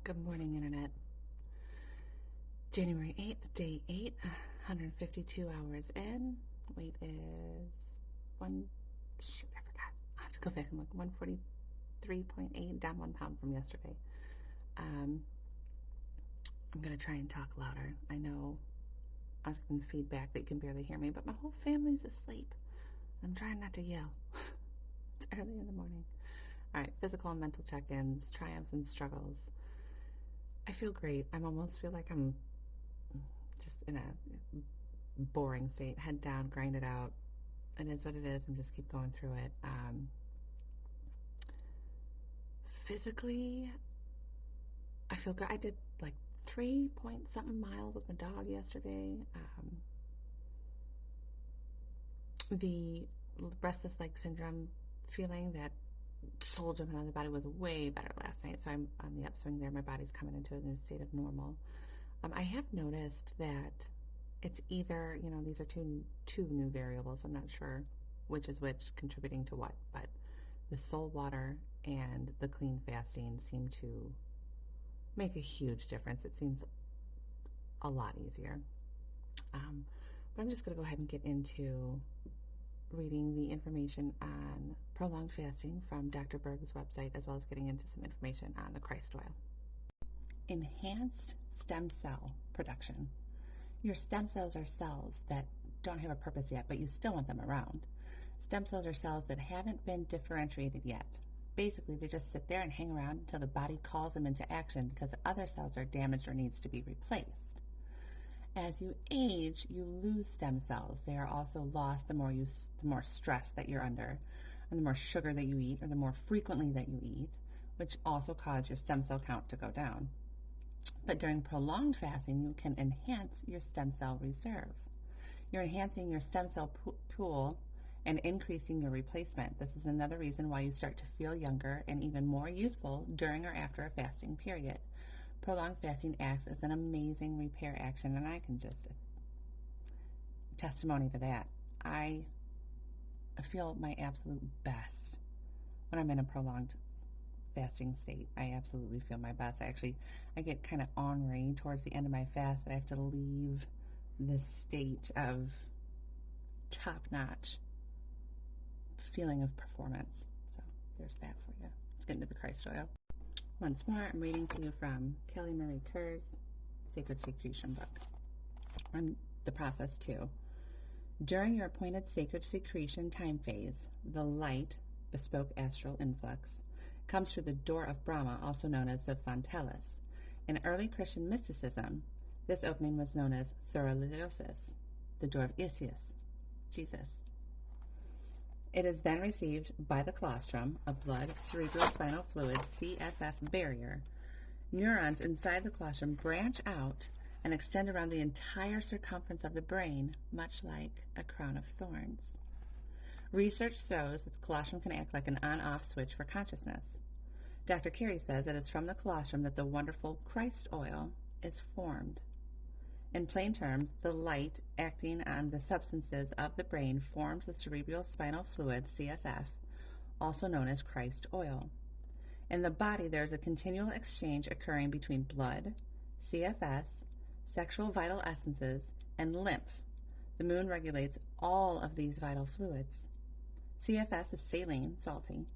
Good morning, Internet. January 8th, day 8, 152 hours in. Weight is I forgot. I'll have to go back and look. 143.8, down 1 pound from yesterday. I'm going to try and talk louder. I know I was getting feedback that you can barely hear me, but my whole family's asleep. I'm trying not to yell. It's early in the morning. All right, physical and mental check-ins, triumphs and struggles. I feel great. I almost feel like I'm just in a boring state. Head down, grind it out. It is what it is, and just keep going through it. Physically, I feel good. I did like 3-point-something miles with my dog yesterday. The restless leg syndrome feeling, that soul jumping on the body, was way better last night, so I'm on the upswing there. My body's coming into a new state of normal. I have noticed that it's either, these are two new variables. I'm not sure which is which contributing to what, but the soul water and the clean fasting seem to make a huge difference. It seems a lot easier. But I'm just going to go ahead and get into reading the information on prolonged fasting from Dr. Berg's website, as well as getting into some information on the Christ oil. Enhanced stem cell production. Your stem cells are cells that don't have a purpose yet, but you still want them around. Stem cells are cells that haven't been differentiated yet. Basically, they just sit there and hang around until the body calls them into action because other cells are damaged or needs to be replaced. As you age, you lose stem cells. They are also lost the more stress that you're under, and the more sugar that you eat, or the more frequently that you eat, which also cause your stem cell count to go down. But during prolonged fasting, you can enhance your stem cell reserve. You're enhancing your stem cell pool and increasing your replacement. This is another reason why you start to feel younger and even more youthful during or after a fasting period. Prolonged fasting acts as an amazing repair action, and I can just testimony to that. I feel my absolute best when I'm in a prolonged fasting state. I absolutely feel my best. I get kind of ornery towards the end of my fast that I have to leave this state of top-notch feeling of performance. So there's that for you. Let's get into the Christ oil. Once more, I'm reading to you from Kelly Marie Kerr's Sacred Secretion book on the process 2. During your appointed sacred secretion time phase, the light, bespoke astral influx, comes through the door of Brahma, also known as the Fontelis. In early Christian mysticism, this opening was known as Thoroliosis, the door of Isis, Jesus. It is then received by the colostrum, a blood, cerebrospinal fluid, CSF barrier. Neurons inside the colostrum branch out and extend around the entire circumference of the brain, much like a crown of thorns. Research shows that the colostrum can act like an on-off switch for consciousness. Dr. Carey says that it's from the colostrum that the wonderful Christ oil is formed. In plain terms, the light acting on the substances of the brain forms the cerebral spinal fluid, CSF, also known as Christ oil. In the body, there is a continual exchange occurring between blood, CFS, sexual vital essences, and lymph. The moon regulates all of these vital fluids. CFS is saline, salty,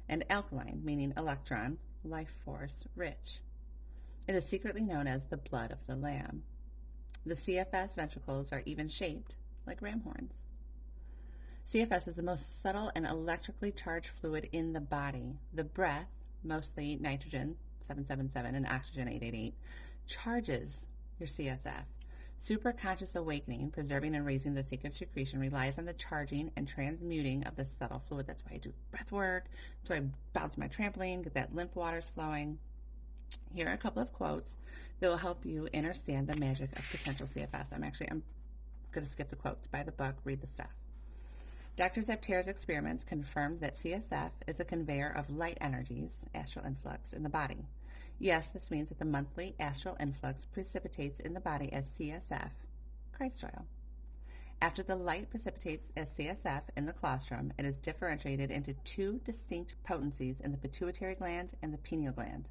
and alkaline, meaning electron, life force, rich. It is secretly known as the blood of the Lamb. The CFS ventricles are even shaped like ram horns. CFS is the most subtle and electrically charged fluid in the body. The breath, mostly nitrogen, 777, and oxygen, 888, charges your CSF. Superconscious awakening, preserving and raising the sacred secretion, relies on the charging and transmuting of the subtle fluid. That's why I do breath work. That's why I bounce my trampoline, get that lymph waters flowing. Here are a couple of quotes that will help you understand the magic of potential CFS. I'm going to skip the quotes. Buy the book, read the stuff. Dr. Zaptera's experiments confirmed that CSF is a conveyor of light energies, astral influx, in the body. Yes, this means that the monthly astral influx precipitates in the body as CSF, Christ oil. After the light precipitates as CSF in the colostrum, it is differentiated into two distinct potencies in the pituitary gland and the pineal gland.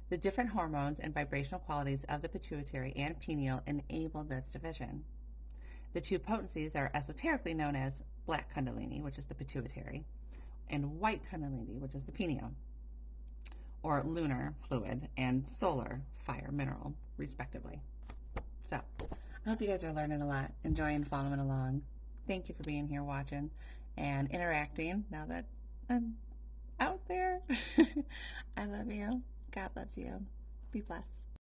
The different hormones and vibrational qualities of the pituitary and pineal enable this division. The two potencies are esoterically known as black kundalini, which is the pituitary, and white kundalini, which is the pineal, or lunar fluid and solar fire mineral, respectively. So, I hope you guys are learning a lot, enjoying following along. Thank you for being here watching and interacting now that I'm out there. I love you. God loves you. Be blessed.